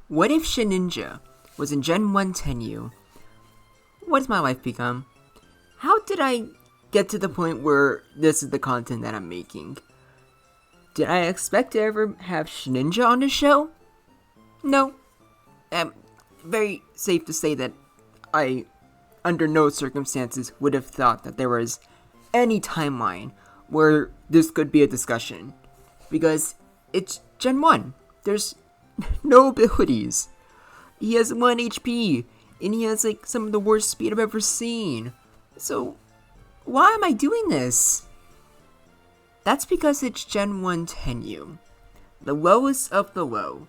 What if SHEDINJA was in Gen 1 Tenyu? What has my life become? How did I get to the point where this is the content that I'm making? Did I expect to ever have SHEDINJA on the show? No. Very safe to say that I, under no circumstances, would have thought that there was any timeline where this could be a discussion. Because it's Gen 1. There's no abilities. He has 1 HP, and he has like some of the worst speed I've ever seen. So, why am I doing this? That's because it's Gen 1 Tenyu. The lowest of the low.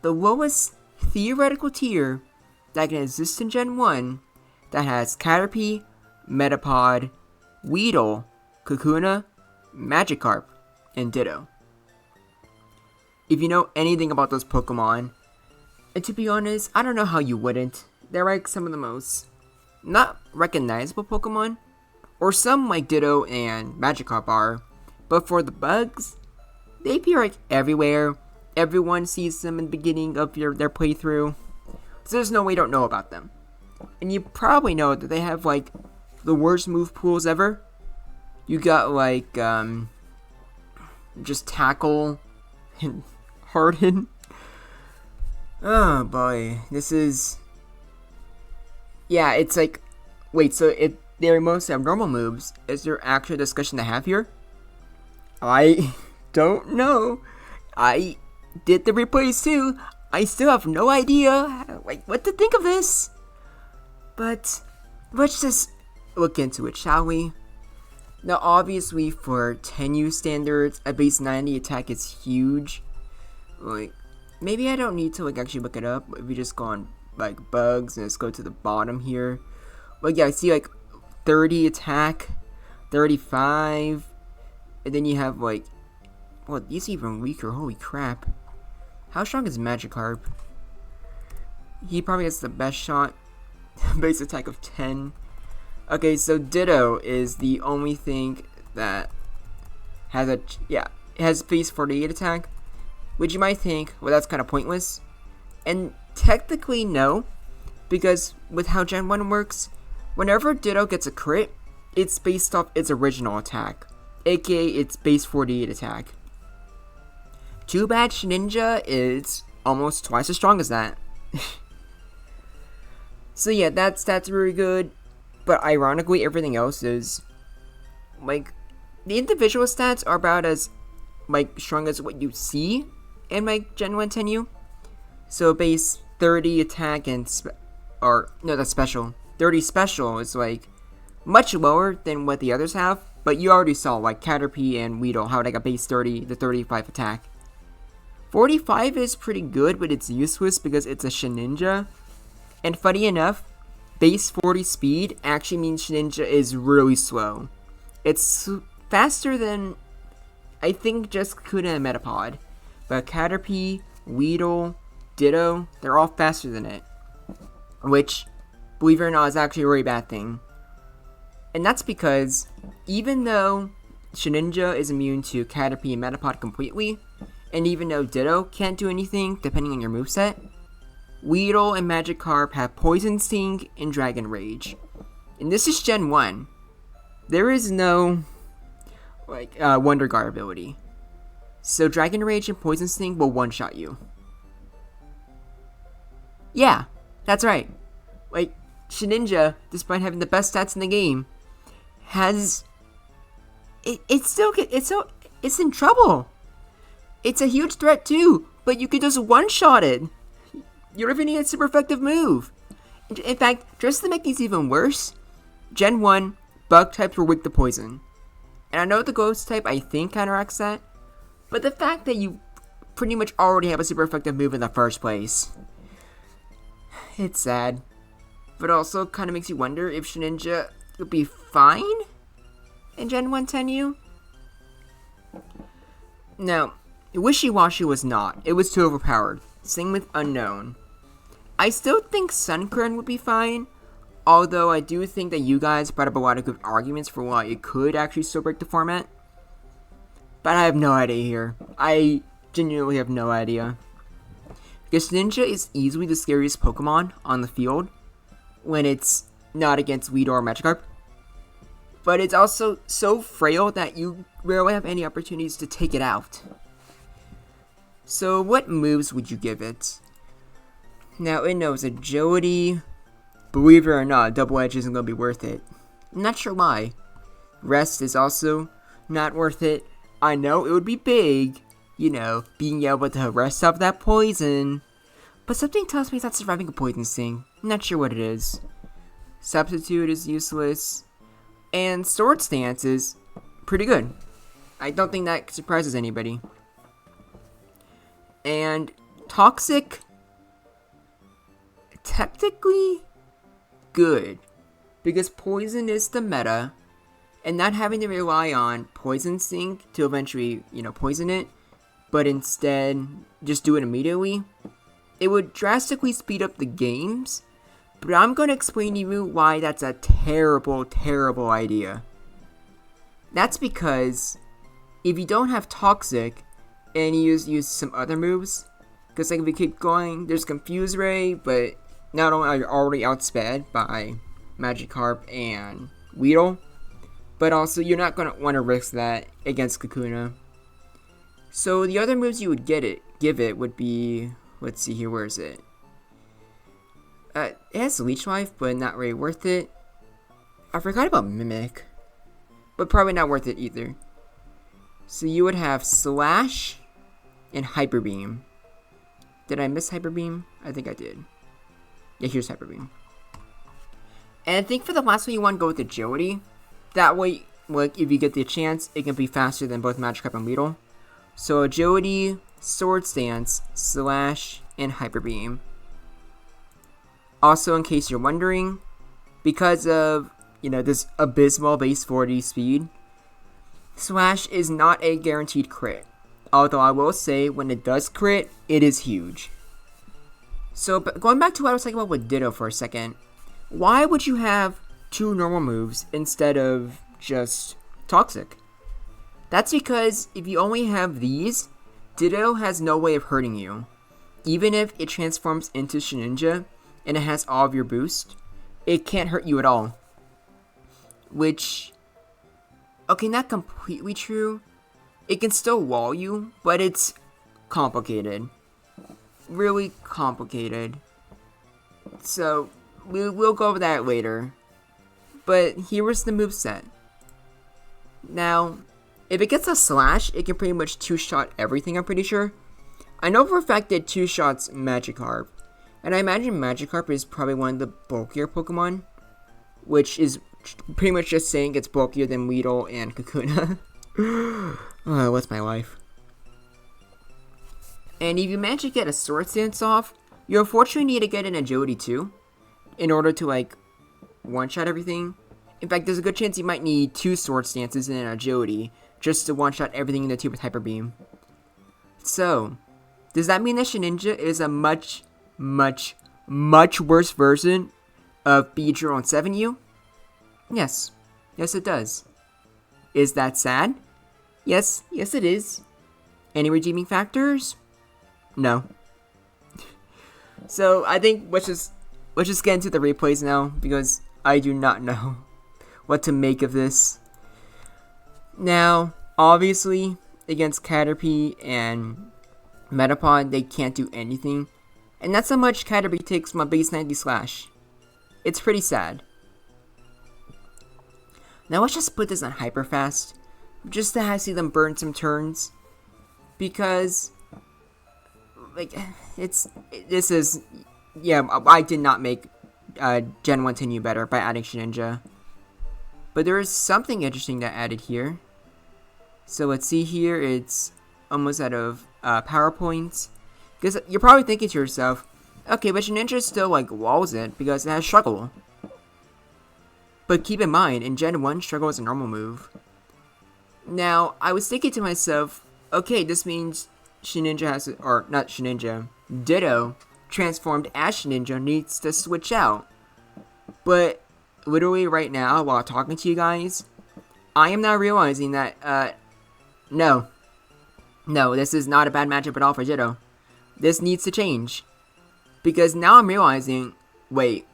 The lowest theoretical tier that can exist in Gen 1 that has Caterpie, Metapod, Weedle, Kakuna, Magikarp, and Ditto. If you know anything about those Pokemon, and to be honest, I don't know how you wouldn't. They're like some of the most not recognizable Pokemon, or some like Ditto and Magikarp are, but for the bugs, they appear like everywhere. Everyone sees them in the beginning of their playthrough, so there's no way you don't know about them. And you probably know that they have like the worst move pools ever. You got like just Tackle and Harden. Oh boy, this is... Yeah, it's like... Wait, so they're mostly have normal moves. Is there actual discussion to have here? I don't know. I did the replays too. I still have no idea like what to think of this. But let's just look into it, shall we? Now, obviously, for Tenyu standards, a base 90 attack is huge. Like, maybe I don't need to like actually look it up. If we just go on like bugs and let's go to the bottom here. Like, yeah, I see like 30 attack, 35, and then you have like, well, these even weaker. Holy crap! How strong is Magikarp? He probably has the best shot, base attack of 10. Okay, so Ditto is the only thing that has it has base 48 attack, which you might think, well, that's kind of pointless. And technically, no, because with how Gen 1 works, whenever Ditto gets a crit, it's based off its original attack, aka its base 48 attack. Too bad SHEDINJA is almost twice as strong as that. So yeah, that's really good. But ironically, everything else is, like, the individual stats are about as, like, strong as what you see in, like, Gen 1 Tenyu. So base 30 attack and, that's special. 30 special is, like, much lower than what the others have. But you already saw, like, Caterpie and Weedle, how they got base 30 to 35 attack. 45 is pretty good, but it's useless because it's a SHEDINJA. And funny enough, base 40 speed actually means SHEDINJA is really slow. It's faster than, I think, just Kakuna and Metapod. But Caterpie, Weedle, Ditto, they're all faster than it. Which, believe it or not, is actually a really bad thing. And that's because, even though SHEDINJA is immune to Caterpie and Metapod completely, and even though Ditto can't do anything depending on your moveset, Weedle and Magikarp have Poison Sting and Dragon Rage. And this is Gen 1. There is no, like, Wonder Guard ability. So Dragon Rage and Poison Sting will one-shot you. Yeah, that's right. Like, SHEDINJA, despite having the best stats in the game, has... It's in trouble. It's a huge threat too, but you could just one-shot it. You don't even need a super effective move. In fact, just to make these even worse, Gen 1, bug types were weak to poison. And I know the ghost type I think counteracts that, but the fact that you pretty much already have a super effective move in the first place, it's sad. But also kind of makes you wonder if SHEDINJA would be fine in Gen 1 Tenyu. Now, Wishy-Washy was not. It was too overpowered. Same with Unknown. I still think Sunkern would be fine, although I do think that you guys brought up a lot of good arguments for why it could actually still break the format. But I have no idea here. I genuinely have no idea. Because Ninja is easily the scariest Pokemon on the field when it's not against Weedle or Magikarp. But it's also so frail that you rarely have any opportunities to take it out. So what moves would you give it? Now it knows Agility. Believe it or not, Double Edge isn't going to be worth it. I'm not sure why. Rest is also not worth it. I know it would be big, you know, being able to rest off that poison. But something tells me it's not surviving a poison sting. I'm not sure what it is. Substitute is useless. And Sword Stance is pretty good. I don't think that surprises anybody. And Toxic, technically good. Because poison is the meta. And not having to rely on Poison Sting to eventually, you know, poison it, but instead just do it immediately, it would drastically speed up the games. But I'm going to explain to you why that's a terrible, terrible idea. That's because if you don't have Toxic and you use some other moves, because like if we keep going, there's Confuse Ray, but not only are you already outsped by Magikarp and Weedle, but also you're not going to want to risk that against Kakuna. So the other moves you would give it would be, let's see here, where is it? It has Leech Life, but not really worth it. I forgot about Mimic, but probably not worth it either. So you would have Slash and Hyper Beam. Did I miss Hyper Beam? I think I did. Yeah, here's Hyper Beam. And I think for the last one you want to go with Agility. That way, like, if you get the chance, it can be faster than both Magikarp and Weedle. So Agility, Sword Stance, Slash, and Hyper Beam. Also, in case you're wondering, because of, you know, this abysmal base 40 speed, Slash is not a guaranteed crit. Although I will say, when it does crit, it is huge. So, but going back to what I was talking about with Ditto for a second, why would you have two normal moves instead of just Toxic? That's because if you only have these, Ditto has no way of hurting you. Even if it transforms into SHEDINJA and it has all of your boost, it can't hurt you at all. Which, okay, not completely true. It can still wall you, but it's complicated. Really complicated. So, we'll go over that later. But here was the moveset. Now, if it gets a Slash, it can pretty much two-shot everything, I'm pretty sure. I know for a fact that two-shots Magikarp. And I imagine Magikarp is probably one of the bulkier Pokemon. Which is pretty much just saying it's bulkier than Weedle and Kakuna. Oh, what's my life? And if you manage to get a Sword Stance off, you unfortunately need to get an Agility too. In order to, like, one-shot everything. In fact, there's a good chance you might need two Sword Stances and an Agility just to one-shot everything in the team with Hyper Beam. So, does that mean that SHEDINJA is a much, much, much worse version of Beedrill and 7U? Yes. Yes, it does. Is that sad? Yes. Yes, it is. Any redeeming factors? No. So, I think let's just get into the replays now, because I do not know what to make of this. Now, obviously, against Caterpie and Metapod, they can't do anything. And that's how much Caterpie takes from a base 90 Slash. It's pretty sad. Now let's just put this on Hyper Fast, just to see them burn some turns. Because, like, yeah, I did not make Gen 1 10U better by adding SHEDINJA. But there is something interesting that added here. So let's see here, it's almost out of power points. Because you're probably thinking to yourself, okay, but SHEDINJA still, like, walls it because it has Struggle. But keep in mind, in Gen 1, Struggle is a normal move. Now, I was thinking to myself, okay, this means SHEDINJA has, or not SHEDINJA, Ditto, transformed as SHEDINJA, needs to switch out. But literally right now, while talking to you guys, I am now realizing that, no, this is not a bad matchup at all for Ditto. This needs to change. Because now I'm realizing, wait,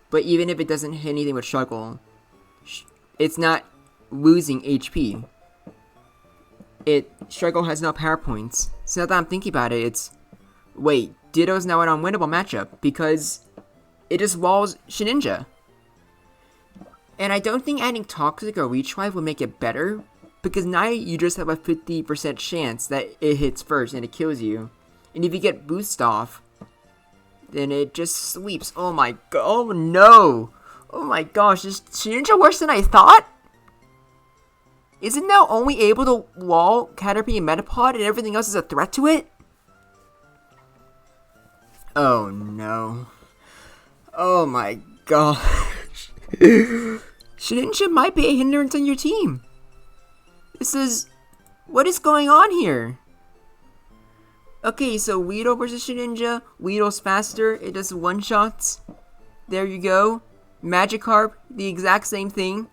but even if it doesn't hit anything with struggle, it's not losing HP. Struggle has no power points. So now that I'm thinking about it, wait, Ditto's now an unwinnable matchup because it just walls SHEDINJA. And I don't think adding Toxic or Leech Life will make it better, because now you just have a 50% chance that it hits first and it kills you. And if you get boost off, then it just sweeps. Oh my god, oh no! Oh my gosh, is SHEDINJA worse than I thought? Is it now only able to wall Caterpie and Metapod and everything else is a threat to it? Oh no. Oh my gosh. SHEDINJA might be a hindrance on your team. What is going on here? Okay, so Weedle versus SHEDINJA. Weedle's faster, it does one-shots. There you go. Magikarp, the exact same thing.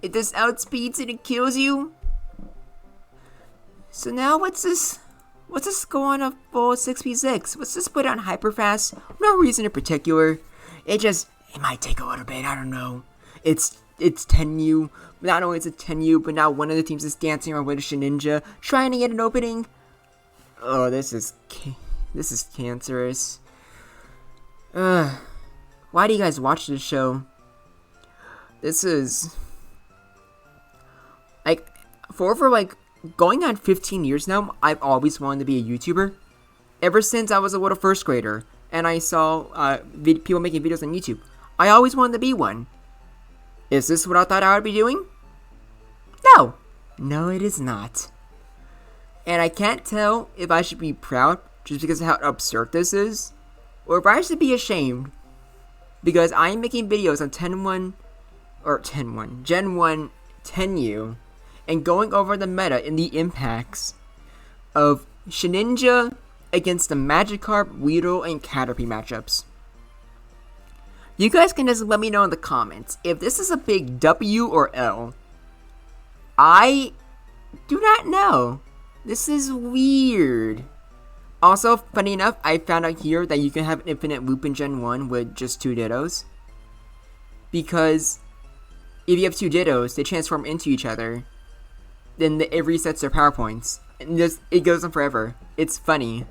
It just outspeeds and it kills you. So now what's this? What's this go on a full 6v6? What's this put on hyper fast? No reason in particular. It might take a little bit, I don't know. It's 10U. Not only is it 10U, but now one of the teams is dancing around with SHEDINJA, trying to get an opening. Oh, this is cancerous. Why do you guys watch this show? This is like for like going on 15 years now. I've always wanted to be a YouTuber. Ever since I was a little first grader and I saw people making videos on YouTube, I always wanted to be one. Is this what I thought I would be doing? No, it is not. And I can't tell if I should be proud just because of how absurd this is, or if I should be ashamed because I am making videos on Gen 1 10U and going over the meta and the impacts of SHEDINJA against the Magikarp, Weedle, and Caterpie matchups. You guys can just let me know in the comments if this is a big W or L. I do not know. This is weird. Also, funny enough, I found out here that you can have an infinite loop in Gen 1 with just 2 Dittos. Because if you have 2 Dittos, they transform into each other. Then it resets their power points. And it goes on forever. It's funny.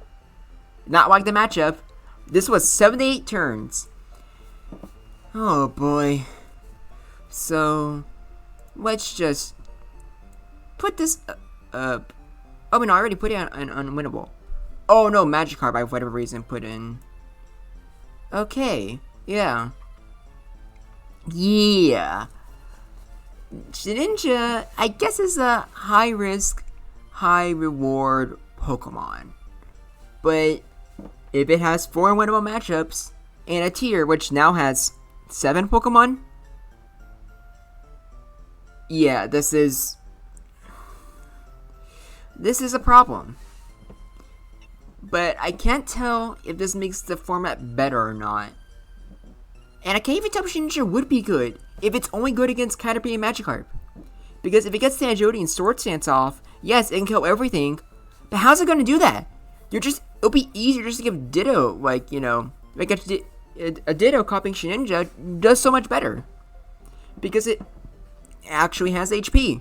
Not like the matchup. This was 78 turns. Oh boy. So, let's just put this up. Oh, no, I already put it on unwinnable. Oh, no, Magikarp, I, for whatever reason, put in. Okay, yeah. Yeah. SHEDINJA, I guess, is a high-risk, high-reward Pokemon. But if it has 4 winnable matchups and a tier, which now has 7 Pokemon, yeah, this is a problem. But I can't tell if this makes the format better or not. And I can't even tell if SHEDINJA would be good if it's only good against Caterpie and Magikarp. Because if it gets the agility and sword stance off, yes, it can kill everything. But how's it gonna do that? It'll be easier just to give Ditto, like, you know, like a Ditto copying SHEDINJA does so much better. Because it actually has HP.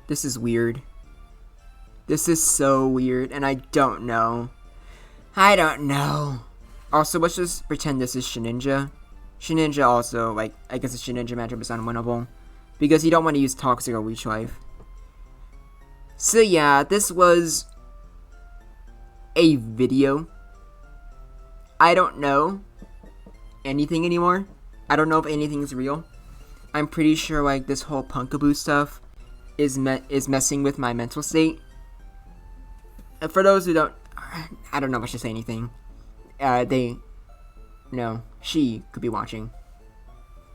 This is weird. This is so weird, and I don't know. Also, let's just pretend this is SHEDINJA. SHEDINJA also, like, I guess the SHEDINJA matchup is unwinnable. Because you don't want to use Toxic or Leech Life. So yeah, this was a video. I don't know anything anymore. I don't know if anything is real. I'm pretty sure, like, this whole Pumpkaboo stuff is messing with my mental state. For those who don't, I don't know if I should say anything. She could be watching.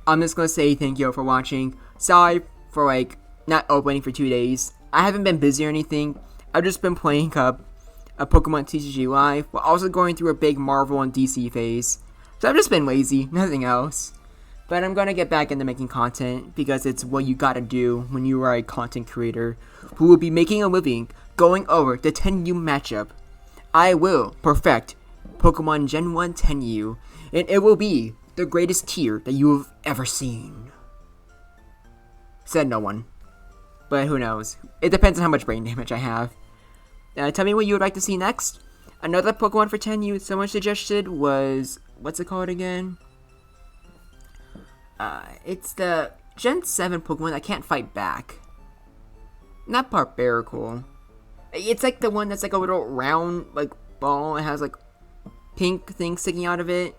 I'm just gonna say thank you for watching. Sorry for, like, not opening for 2 days. I haven't been busy or anything. I've just been playing a Pokemon TCG Live, while also going through a big Marvel and DC phase. So I've just been lazy, nothing else. But I'm gonna get back into making content because it's what you gotta do when you are a content creator who will be making a living going over the 10U matchup. I will perfect Pokemon Gen 1 10U, and it will be the greatest tier that you have ever seen. Said no one. But who knows? It depends on how much brain damage I have. Tell me what you would like to see next. Another Pokemon for 10U someone suggested was... what's it called again? It's the Gen 7 Pokemon that can't fight back. Not Barbaracle. It's like the one that's like a little round, like, ball. It has like pink things sticking out of it.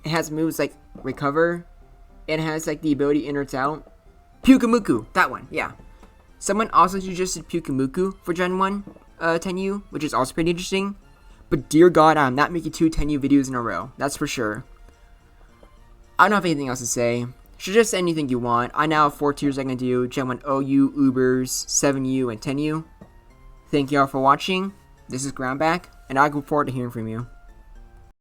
It has moves like Recover. It has like the ability in or it's out. Pumpkaboo, that one, yeah. Someone also suggested Pumpkaboo for Gen 1 10U, which is also pretty interesting. But dear God, I'm not making 2 10U videos in a row. That's for sure. I don't have anything else to say. Suggest anything you want. I now have 4 tiers I can do. Gen 1 OU, Ubers, 7U, and 10U. Thank you all for watching. This is Groundback, and I look forward to hearing from you.